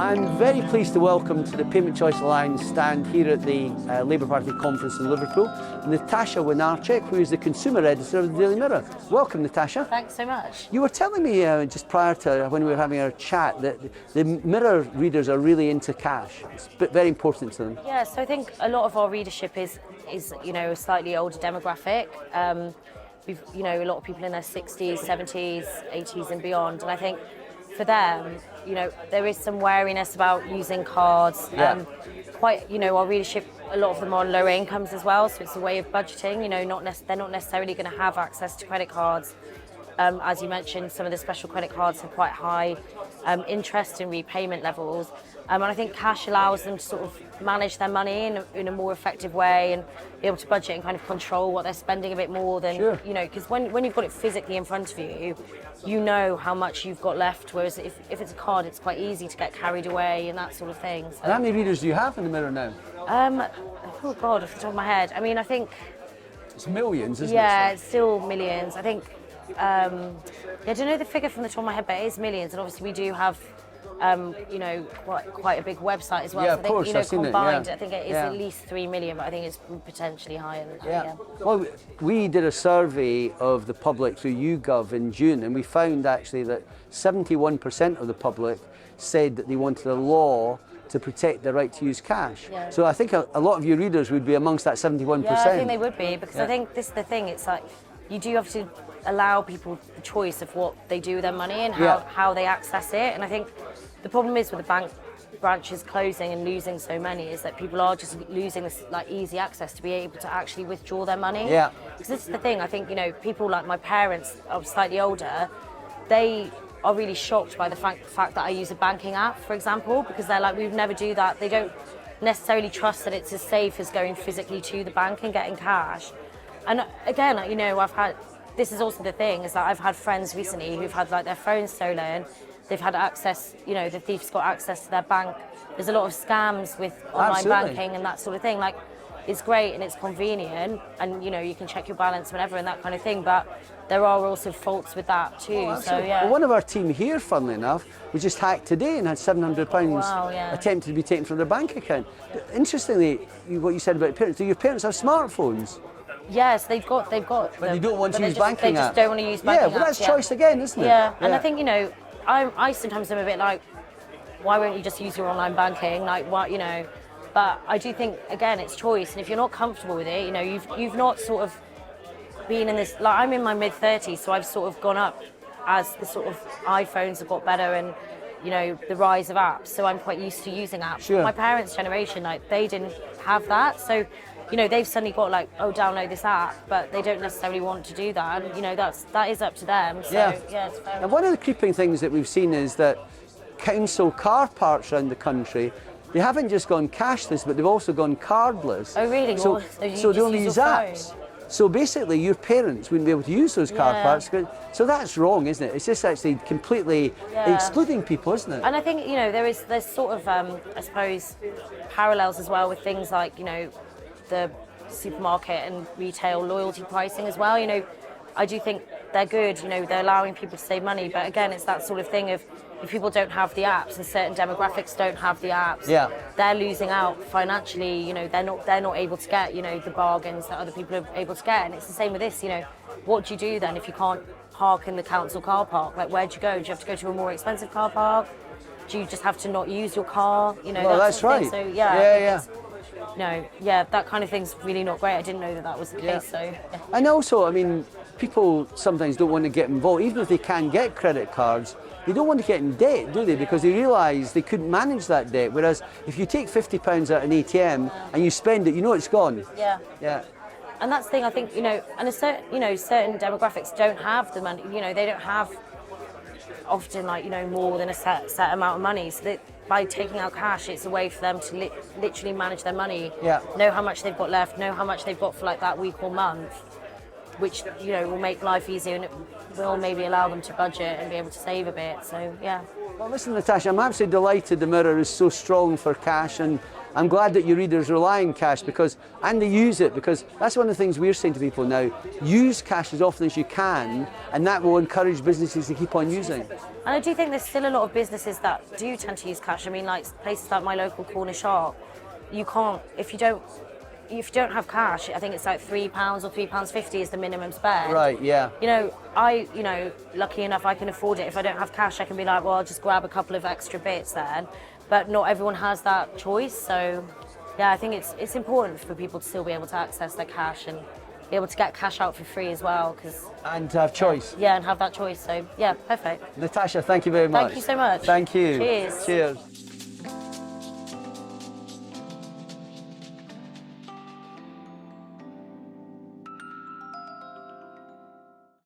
I'm very pleased to welcome to the Payment Choice Alliance stand here at the Labour Party conference in Liverpool, Natasha Wynarczyk, who is the consumer editor of the Daily Mirror. Welcome, Natasha. Thanks so much. You were telling me just prior to when we were having our chat that the Mirror readers are really into cash. It's very important to them. Yeah, so I think a lot of our readership is a slightly older demographic. We've a lot of people in their 60s, 70s, 80s and beyond, and I think for them, there is some wariness about using cards. Yeah. Our readership, a lot of them are on lower incomes as well, so it's a way of budgeting. They're not necessarily going to have access to credit cards. As you mentioned, some of the special credit cards have quite high interest and repayment levels. And I think cash allows them to sort of manage their money in a more effective way and be able to budget and kind of control what they're spending a bit more than, Sure. Because when you've got it physically in front of you, you know how much you've got left, whereas if it's a card, it's quite easy to get carried away and that sort of thing. So, And how many readers do you have in the Mirror now? oh God, off the top of my head. I mean, I think... It's millions, isn't it? Yeah, it's still millions. I think, I don't know the figure from the top of my head, but it is millions. And obviously we do have, quite a big website as well. Yeah, so of course, I've seen it, combined, yeah. I think it is at least 3 million, but I think it's potentially higher than that. Yeah. Well, we did a survey of the public through YouGov in June, and we found actually that 71% of the public said that they wanted a law to protect the right to use cash. Yeah. So I think a lot of your readers would be amongst that 71%. Yeah, I think they would be, because I think this is the thing, it's like, you do have to allow people the choice of what they do with their money and how they access it. And I think the problem is with the bank branches closing and losing so many is that people are just losing this easy access to be able to actually withdraw their money. Yeah. Because this is the thing, I think, people like my parents are slightly older, they are really shocked by the fact that I use a banking app, for example, because they're like, we would never do that. They don't necessarily trust that it's as safe as going physically to the bank and getting cash. And again, this is also the thing, is that I've had friends recently who've had their phones stolen. They've had access, the thief's got access to their bank. There's a lot of scams with online banking and that sort of thing. It's great and it's convenient, and you can check your balance whenever and that kind of thing, but there are also faults with that too. Oh, so yeah. Well, one of our team here, funnily enough, was just hacked today and had £700 attempted to be taken from their bank account. But interestingly, what you said about parents, do your parents have smartphones? Yes, they've got. But they don't want to use banking apps. They just don't want to use banking apps. Yeah, well, that's choice again, isn't it? Yeah, and I think I sometimes am a bit like, why won't you just use your online banking? But I do think again it's choice, and if you're not comfortable with it, you've not sort of been in this. I'm in my mid-30s, so I've sort of gone up as the sort of iPhones have got better and the rise of apps. So I'm quite used to using apps. Sure. My parents' generation, they didn't have that, so. They've suddenly got download this app, but they don't necessarily want to do that. And, that is up to them. So, yeah, it's fair. And one of the creeping things that we've seen is that council car parks around the country, they haven't just gone cashless, but they've also gone cardless. Oh, really? So they only use apps. So basically, your parents wouldn't be able to use those car parks. So that's wrong, isn't it? It's just actually completely excluding people, isn't it? And I think, there's sort of, I suppose, parallels as well with things like, the supermarket and retail loyalty pricing as well. I do think they're good, they're allowing people to save money, but again, it's that sort of thing of if people don't have the apps and certain demographics don't have the apps, they're losing out financially, they're not able to get, the bargains that other people are able to get. And it's the same with this, what do you do then if you can't park in the council car park? Where do you go? Do you have to go to a more expensive car park? Do you just have to not use your car? Well, that's right. So that kind of thing's really not great. I didn't know that was the case. So. Yeah. And also, people sometimes don't want to get involved, even if they can get credit cards. They don't want to get in debt, do they? Because they realise they couldn't manage that debt. Whereas if you take £50 out of an ATM and you spend it, it's gone. Yeah. Yeah. And that's the thing. I think and certain demographics don't have the money. They don't have often more than a set amount of money. So by taking out cash, it's a way for them to literally manage their money, know how much they've got left, know how much they've got for that week or month, which will make life easier and it will maybe allow them to budget and be able to save a bit. So yeah. Well, listen, Natasha, I'm absolutely delighted the Mirror is so strong for cash, and I'm glad that your readers rely on cash and they use it, because that's one of the things we're saying to people now. Use cash as often as you can, and that will encourage businesses to keep on using. And I do think there's still a lot of businesses that do tend to use cash. I mean, like places like my local corner shop, you can't, if you don't have cash, I think it's like £3 or £3.50 is the minimum spend. Right, yeah. Lucky enough I can afford it. If I don't have cash, I can be like, well, I'll just grab a couple of extra bits then. But not everyone has that choice. So, yeah, I think it's important for people to still be able to access their cash and be able to get cash out for free as well. And to have choice. Yeah, and have that choice. So, yeah, perfect. Natasha, thank you very much. Thank you so much. Thank you. Cheers. Cheers.